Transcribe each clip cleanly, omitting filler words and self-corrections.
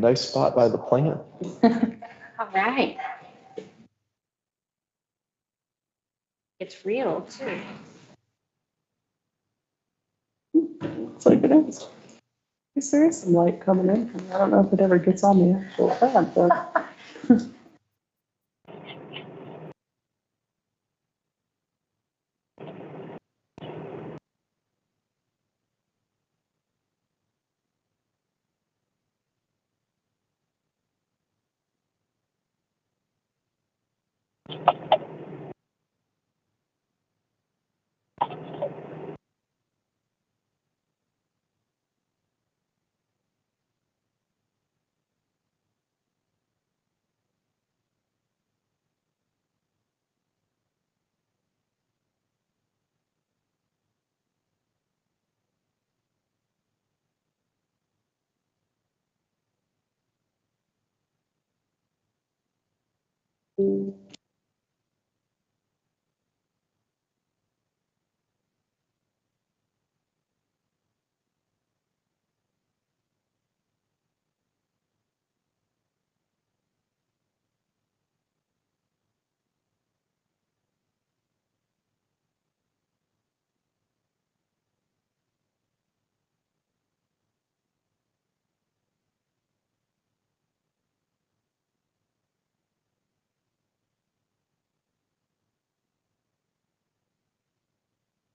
nice spot by the plant. All right. It's real too. Looks like it is. Yes, there is some light coming in. I don't know if it ever gets on the actual pad, but.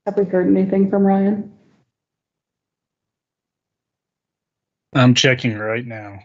Have we heard anything from Ryan? I'm checking right now.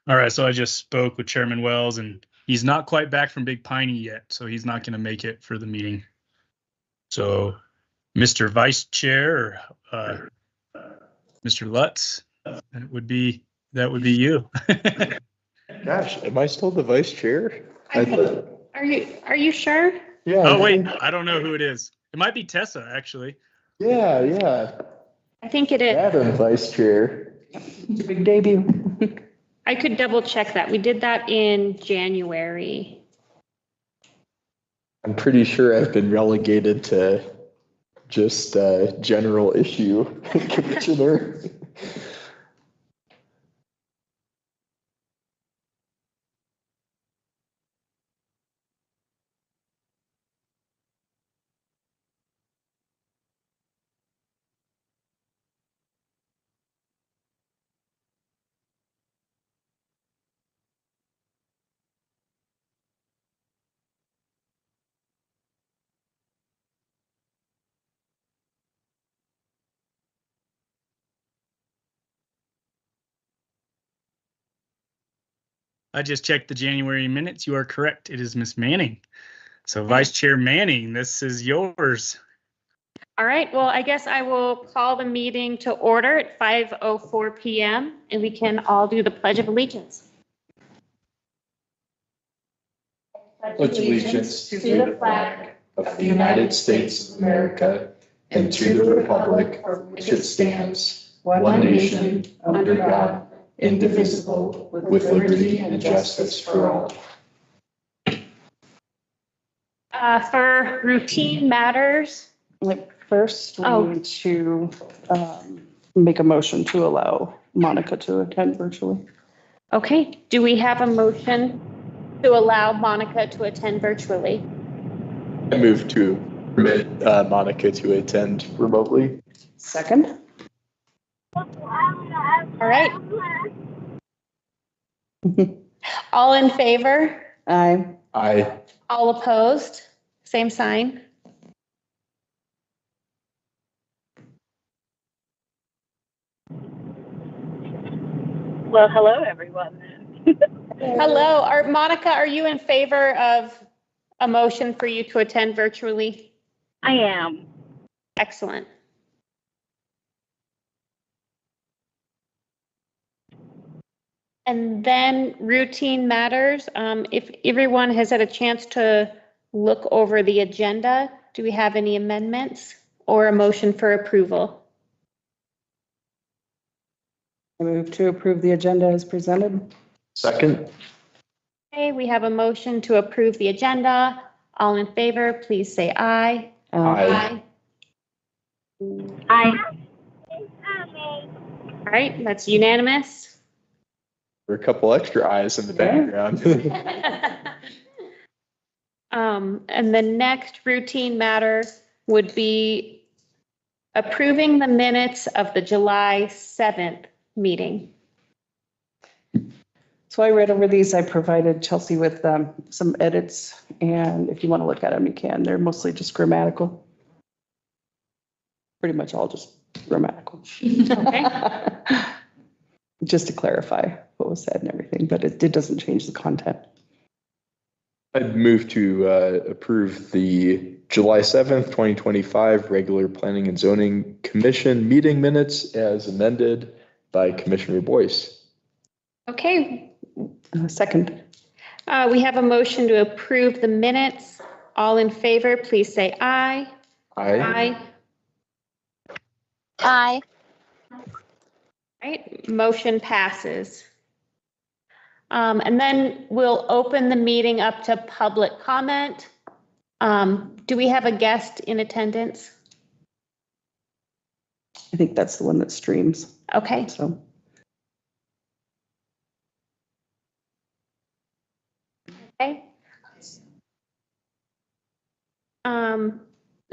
All right, so I just spoke with Chairman Wells, and he's not quite back from Big Piney yet, so he's not going to make it for the meeting. So, Mr. Vice Chair, or Mr. Lutz, that would be you. Gosh, am I still the vice chair? Are you sure? Yeah. Oh wait, I don't know who it is. It might be Tessa, actually. Yeah. I think it is. Madam Vice Chair. Your big debut. I could double check that. We did that in January. I'm pretty sure I've been relegated to just general issue commissioner. I just checked the January minutes. You are correct. It is Miss Manning. So Vice Chair Manning, this is yours. All right, well, I guess I will call the meeting to order at 5:04 PM, and we can all do the Pledge of Allegiance. Pledge allegiance to the flag of the United States of America and to the republic for which it stands, one nation, under God, indivisible, with liberty and justice for all. For routine matters, First, we Oh. need to make a motion to allow Monica to attend virtually. okay, do we have a motion to allow Monica to attend virtually? I move to permit Monica to attend remotely. Second? All right, all in favor? Aye. Aye. All opposed? Same sign. Well, hello, everyone. Hello, Monica, are you in favor of a motion for you to attend virtually? I am. Excellent. And then routine matters. If everyone has had a chance to look over the agenda, do we have any amendments or a motion for approval? I move to approve the agenda as presented. Second. Okay, we have a motion to approve the agenda. All in favor, please say aye. Aye. I. All right, that's unanimous. There are a couple extra eyes in the background. And the next routine matter would be approving the minutes of the July 7th meeting. So I read over these. I provided Chelsea with some edits, and if you want to look at them, you can. They're mostly just grammatical. Pretty much all just grammatical. Okay. Just to clarify what was said and everything, but it doesn't change the content. I'd move to approve the July 7th, 2025 regular Planning and Zoning Commission meeting minutes as amended by Commissioner Boyce. Okay, Second. we have a motion to approve the minutes. All in favor, please say aye. Aye. I. All right, motion passes. And then we'll open the meeting up to public comment. Do we have a guest in attendance? I think that's the one that streams. Okay, So okay.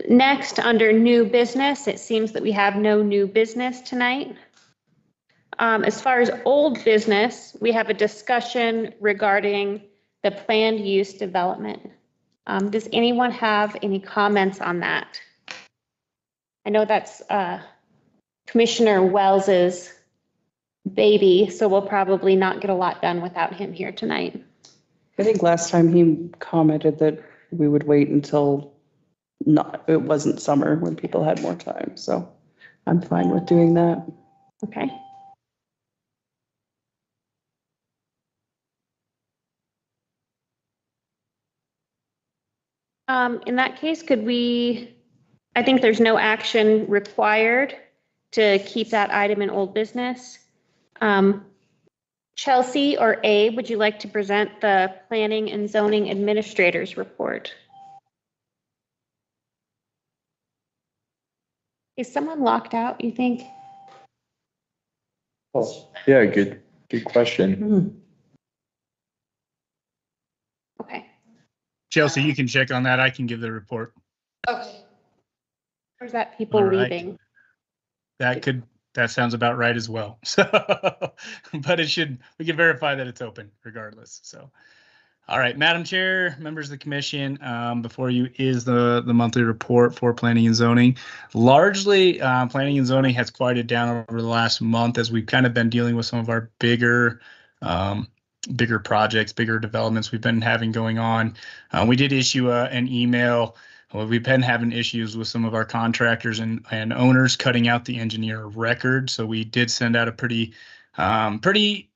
Next, under new business, it seems that we have no new business tonight. As far as old business, we have a discussion regarding the planned use development. Does anyone have any comments on that? I know that's Commissioner Wells's baby, so we'll probably not get a lot done without him here tonight. I think last time he commented that we would wait until it wasn't summer when people had more time. So I'm fine with doing that. Okay. In that case, I think there's no action required to keep that item in old business. Chelsea or Abe, would you like to present the Planning and Zoning Administrator's report? Is someone locked out, you think? Oh, yeah, good question. Okay. Chelsea, you can check on that. I can give the report. Okay. There's that people All right. leaving. That sounds about right as well. So, but we can verify that it's open regardless. So, all right, Madam Chair, members of the commission, before you is the monthly report for planning and zoning. Largely, planning and zoning has quieted down over the last month as we've kind of been dealing with some of our bigger projects, bigger developments we've been having going on. We did issue an email Well, we've been having issues with some of our contractors and owners cutting out the engineer of record. So we did send out a pretty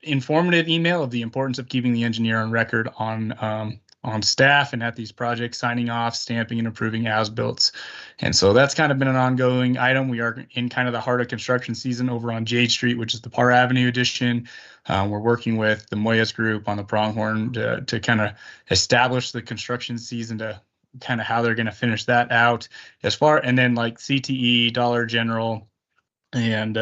informative email of the importance of keeping the engineer on record on staff and at these projects, signing off, stamping, and approving as-builts. And so that's kind of been an ongoing item. We are in kind of the heart of construction season over on Jade Street, which is the Parr Avenue addition. We're working with the Moyes Group on the Pronghorn to kind of establish the construction season to kind of how they're going to finish that out and then like CTE, Dollar General, and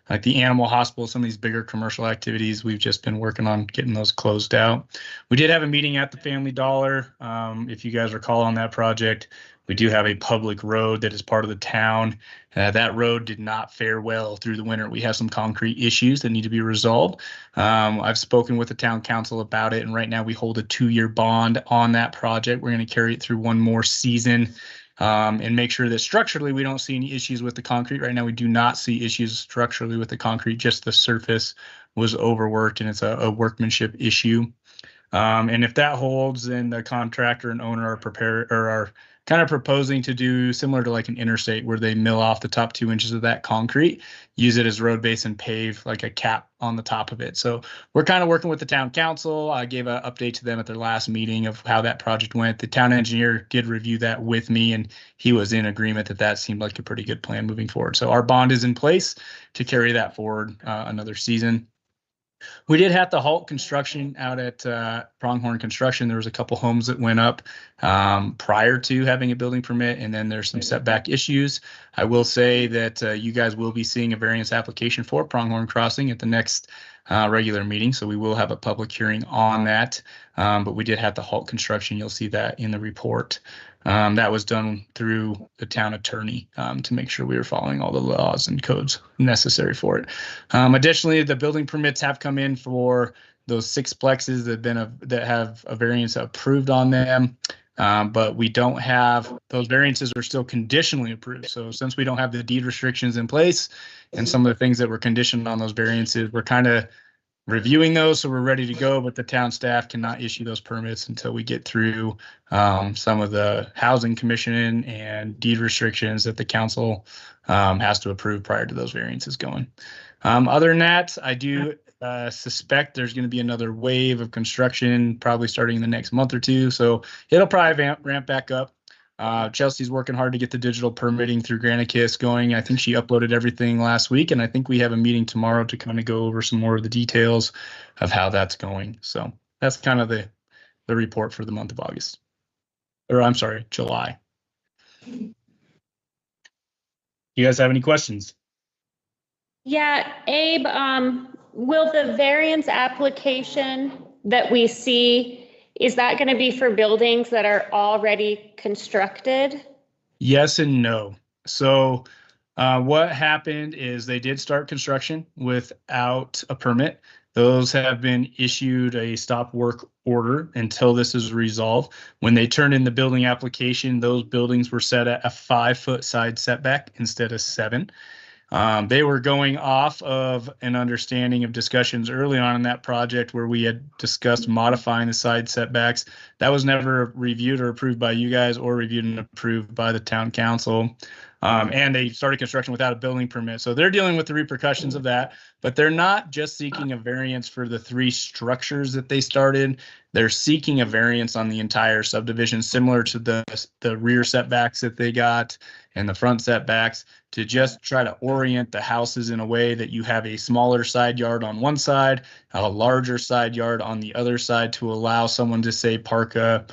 like the animal hospital, some of these bigger commercial activities, we've just been working on getting those closed out. We did have a meeting at the Family Dollar. If you guys recall on that project, we do have a public road that is part of the town. That road did not fare well through the winter. We have some concrete issues that need to be resolved. I've spoken with the town council about it, and right now we hold a 2-year bond on that project. We're going to carry it through one more season and make sure that structurally we don't see any issues with the concrete. Right now we do not see issues structurally with the concrete, just the surface was overworked and it's a workmanship issue. And if that holds, then the contractor and owner are prepared or are kind of proposing to do similar to like an interstate where they mill off the top 2 inches of that concrete, use it as road base and pave like a cap on the top of it. So we're kind of working with the town council. I gave an update to them at their last meeting of how that project went. The town engineer did review that with me, and he was in agreement that that seemed like a pretty good plan moving forward. So our bond is in place to carry that forward another season. We did have to halt construction out at Pronghorn Construction. There was a couple homes that went up prior to having a building permit, and then there's some setback issues. I will say that you guys will be seeing a variance application for Pronghorn Crossing at the next regular meeting, so we will have a public hearing on that. But we did have to halt construction. You'll see that in the report. That was done through the town attorney to make sure we were following all the laws and codes necessary for it. Additionally, the building permits have come in for those 6 plexes that have a variance approved on them. But we don't have, those variances are still conditionally approved. So since we don't have the deed restrictions in place and some of the things that were conditioned on those variances, we're kind of reviewing those, so we're ready to go, but the town staff cannot issue those permits until we get through some of the housing commission and deed restrictions that the council has to approve prior to those variances going. Other than that, I do suspect there's going to be another wave of construction probably starting in the next month or two, so it'll probably ramp back up. Chelsea's working hard to get the digital permitting through Granicus going. I think she uploaded everything last week, and I think we have a meeting tomorrow to kind of go over some more of the details of how that's going. So that's kind of the report for the month of August. Or I'm sorry, July. You guys have any questions? Yeah, Abe, will the variance application that we see, is that going to be for buildings that are already constructed? Yes and no. So what happened is they did start construction without a permit. Those have been issued a stop work order until this is resolved. When they turned in the building application, those buildings were set at a 5-foot side setback instead of 7. They were going off of an understanding of discussions early on in that project where we had discussed modifying the side setbacks. That was never reviewed or approved by you guys or reviewed and approved by the town council. And they started construction without a building permit. So they're dealing with the repercussions of that, but they're not just seeking a variance for the 3 structures that they started. They're seeking a variance on the entire subdivision, similar to the rear setbacks that they got and the front setbacks, to just try to orient the houses in a way that you have a smaller side yard on one side, a larger side yard on the other side, to allow someone to say park a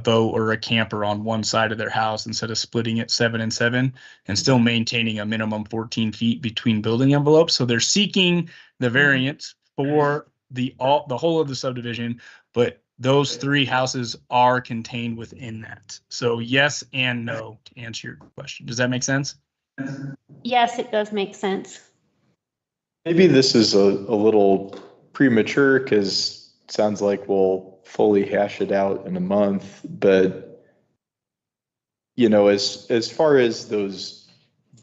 boat or a camper on one side of their house instead of splitting it 7 and 7 and still maintaining a minimum 14 feet between building envelopes. So they're seeking the variance for the whole of the subdivision, but those 3 houses are contained within that. So yes and no to answer your question. Does that make sense? Yes, it does make sense. Maybe this is a little premature because it sounds like we'll fully hash it out in a month, but you know, as far as those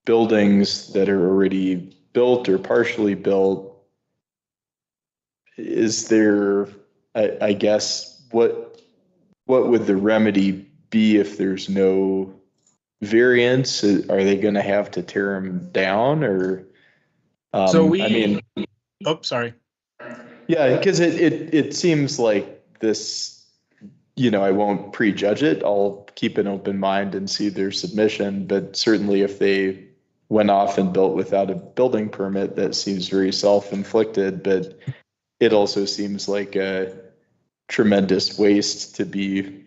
buildings that are already built or partially built, is there, I guess, what would the remedy be if there's no variance? Are they going to have to tear them down or? So I mean, oh, sorry. yeah, because it seems like this, I won't prejudge it. I'll keep an open mind and see their submission. But certainly if they went off and built without a building permit, that seems very self-inflicted. But it also seems like a tremendous waste to be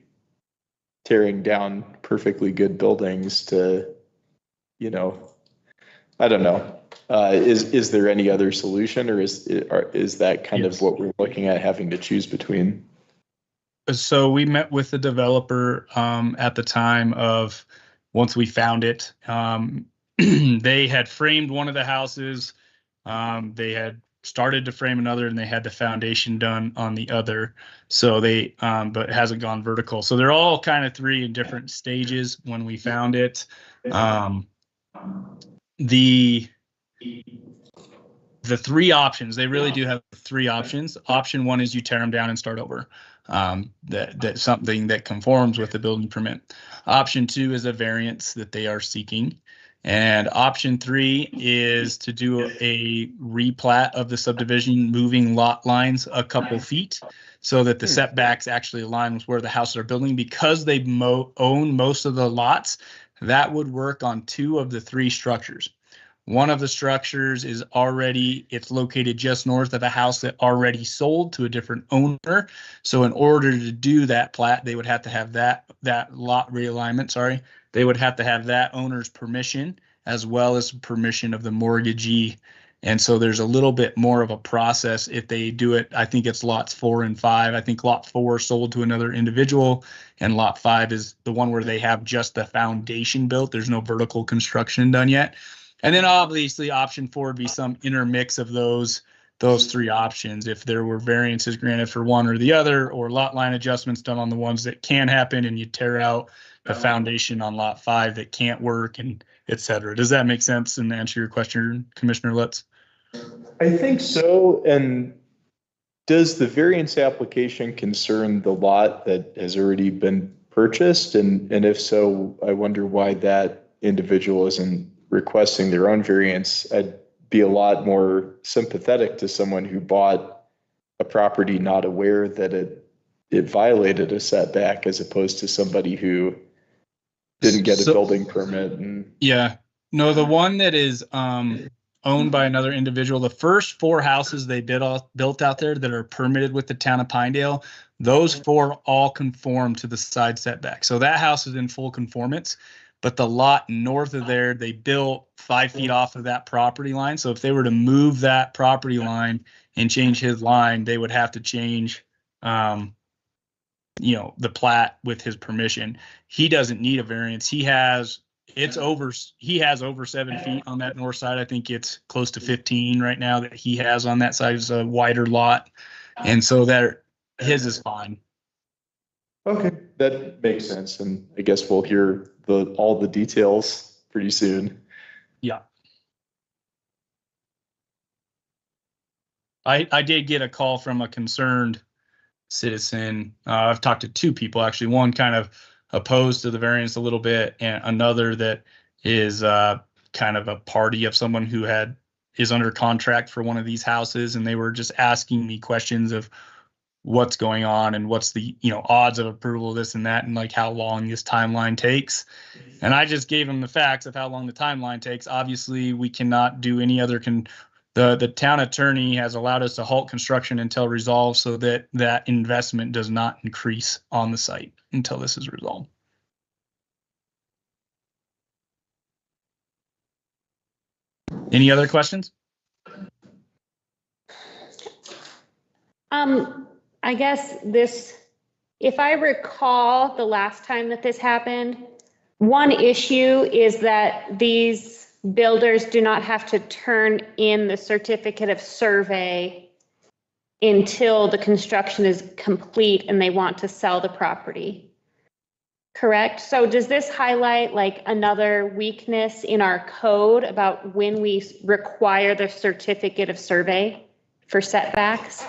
tearing down perfectly good buildings to, I don't know. Is there any other solution, or is that kind of Yes. what we're looking at, having to choose between? So we met with the developer at the time of once we found it. They had framed one of the houses. They had started to frame another, and they had the foundation done on the other. So they, but it hasn't gone vertical. So they're all kind of three in different stages when we found it. The three options, they really do have three options. Option one is you tear them down and start over. That's something that conforms with the building permit. Option two is a variance that they are seeking. And option three is to do a replat of the subdivision, moving lot lines a couple feet so that the setbacks actually align with where the houses are building. Because they own most of the lots, that would work on two of the three structures. One of the structures is it's located just north of a house that already sold to a different owner. So in order to do that plat, they would have to have that lot realignment, sorry. They would have to have that owner's permission as well as permission of the mortgagee. And so there's a little bit more of a process if they do it. I think it's lots 4 and 5. I think lot 4 sold to another individual, and lot 5 is the one where they have just the foundation built. There's no vertical construction done yet. And then obviously option 4 would be some intermix of those three options. If there were variances granted for one or the other, or lot line adjustments done on the ones that can happen, and you tear out the foundation on lot 5 that can't work, and et cetera. Does that make sense and answer your question, Commissioner Lutz? I think so. And does the variance application concern the lot that has already been purchased? And if so, I wonder why that individual isn't requesting their own variance. I'd be a lot more sympathetic to someone who bought a property not aware that it violated a setback, as opposed to somebody who didn't get a building permit. Yeah, no, the one that is owned by another individual, the first 4 houses they built out there that are permitted with the town of Pinedale, those 4 all conform to the side setback. So that house is in full conformance. But the lot north of there, they built 5 feet off of that property line. So if they were to move that property line and change his line, they would have to change, the plat with his permission. He doesn't need a variance. He has over 7 feet on that north side. I think it's close to 15 right now that he has on that side. It's a wider lot. And so his is fine. Okay, that makes sense. And I guess we'll hear all the details pretty soon. Yeah. I did get a call from a concerned citizen. I've talked to 2 people, actually. One kind of opposed to the variance a little bit, and another that is kind of a party of someone who is under contract for one of these houses. And they were just asking me questions of what's going on and what's the odds of approval, this and that, and like how long this timeline takes. And I just gave them the facts of how long the timeline takes. Obviously, we cannot do any other the town attorney has allowed us to halt construction until resolved, so that that investment does not increase on the site until this is resolved. Any other questions? I guess if I recall the last time that this happened, one issue is that these builders do not have to turn in the certificate of survey until the construction is complete and they want to sell the property. Correct? So does this highlight like another weakness in our code about when we require the certificate of survey for setbacks?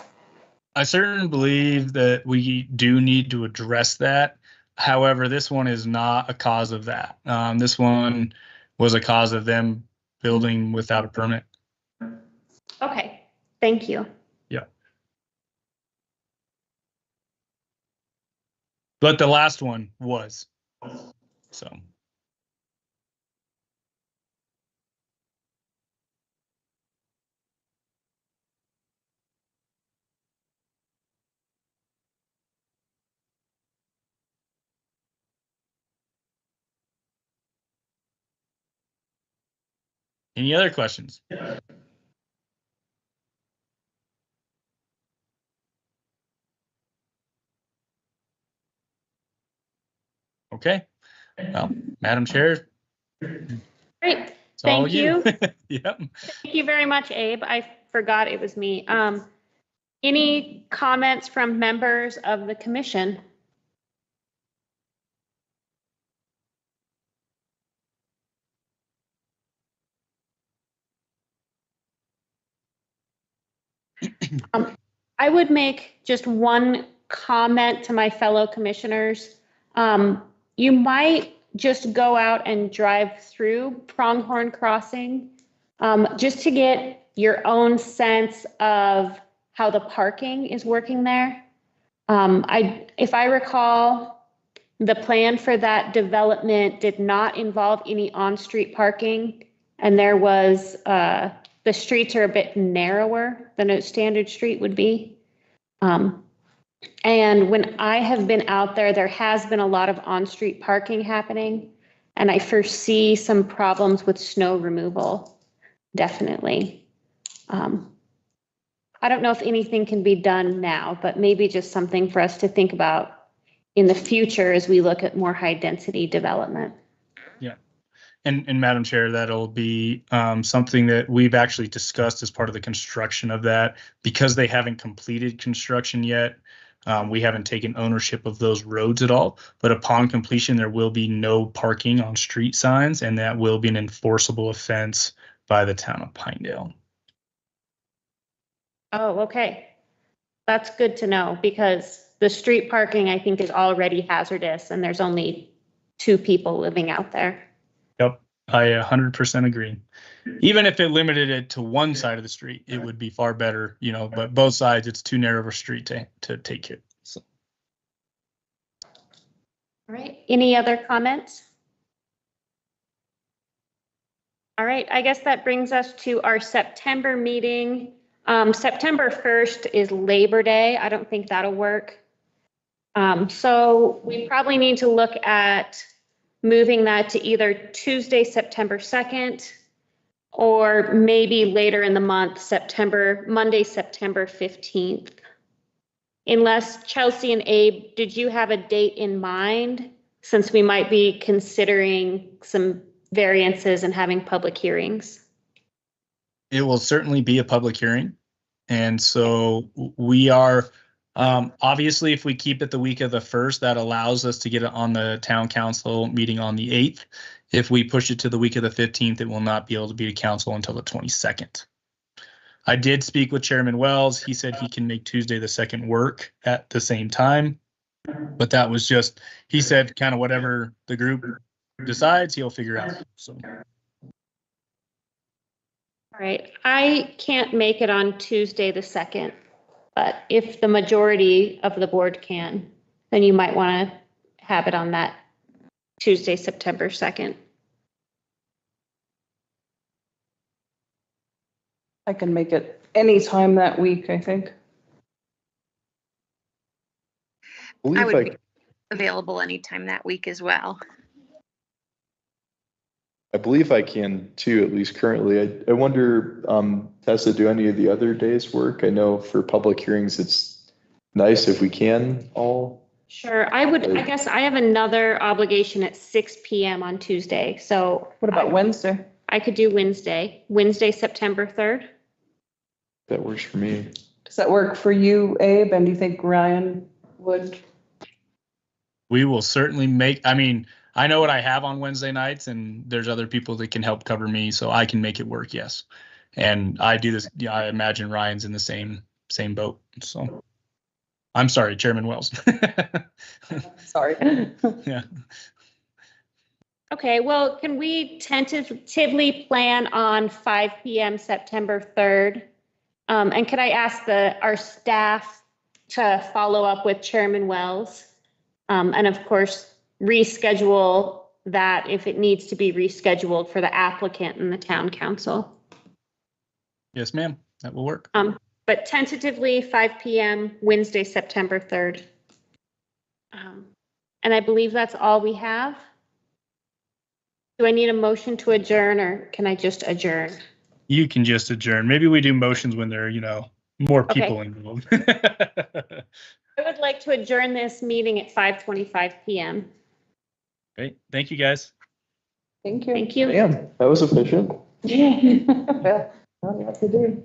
I certainly believe that we do need to address that. However, this one is not a cause of that. This one was a cause of them building without a permit. Okay, thank you. Yeah. But the last one was. So. Any other questions? Okay. Well, Madam Chair, Great, it's all thank you. Yep. Thank you very much, Abe. I forgot it was me. Any comments from members of the commission? I would make just one comment to my fellow commissioners. You might just go out and drive through Pronghorn Crossing, just to get your own sense of how the parking is working there. If I recall, the plan for that development did not involve any on-street parking, and there was, the streets are a bit narrower than a standard street would be. And when I have been out there, there has been a lot of on-street parking happening, and I foresee some problems with snow removal, definitely. I don't know if anything can be done now, but maybe just something for us to think about in the future as we look at more high-density development. Yeah. And Madam Chair, that'll be something that we've actually discussed as part of the construction of that. Because they haven't completed construction yet, we haven't taken ownership of those roads at all. But upon completion, there will be no parking on street signs, and that will be an enforceable offense by the town of Pinedale. Oh, okay. That's good to know, because the street parking, I think, is already hazardous, and there's only 2 people living out there. Yep, I 100% agree. Even if it limited it to one side of the street, it would be far better, but both sides, it's too narrow of a street to take it. So. All right, any other comments? All right, I guess that brings us to our September meeting. September 1st is Labor Day. I don't think that'll work. So we probably need to look at moving that to either Tuesday, September 2nd, or maybe later in the month, Monday, September 15th. Unless Chelsea and Abe, did you have a date in mind, since we might be considering some variances and having public hearings? It will certainly be a public hearing. And so we are, obviously, if we keep it the week of the 1st, that allows us to get it on the town council meeting on the 8th. If we push it to the week of the 15th, it will not be able to be to council until the 22nd. I did speak with Chairman Wells. He said he can make Tuesday the 2nd work at the same time. But that was just, he said, kind of whatever the group decides, he'll figure out. So. All right, I can't make it on Tuesday the 2nd, but if the majority of the board can, then you might want to have it on that Tuesday, September 2nd. I can make it anytime that week, I think. I would be available anytime that week as well. I believe I can too, at least currently. I wonder, Tessa, do any of the other days work? I know for public hearings, it's nice if we can all. Sure, I guess I have another obligation at 6 p.m. on Tuesday, so. What about Wednesday? I could do Wednesday, September 3rd. That works for me. Does that work for you, Abe? And do you think Ryan would? We will certainly I know what I have on Wednesday nights, and there's other people that can help cover me, so I can make it work, yes. And I do this, I imagine Ryan's in the same boat, so. I'm sorry, Chairman Wells. Sorry. Yeah. Okay, well, can we tentatively plan on 5 PM September 3rd? And could I ask our staff to follow up with Chairman Wells? And of course, reschedule that if it needs to be rescheduled for the applicant and the town council. Yes, ma'am. That will work. But tentatively 5 PM, Wednesday, September 3rd. And I believe that's all we have. Do I need a motion to adjourn or can I just adjourn? You can just adjourn. Maybe we do motions when there are, more people involved. I would like to adjourn this meeting at 5:25 PM. Great. Thank you, guys. Thank you. Thank you. Damn, that was efficient. Yeah. Well, what to do.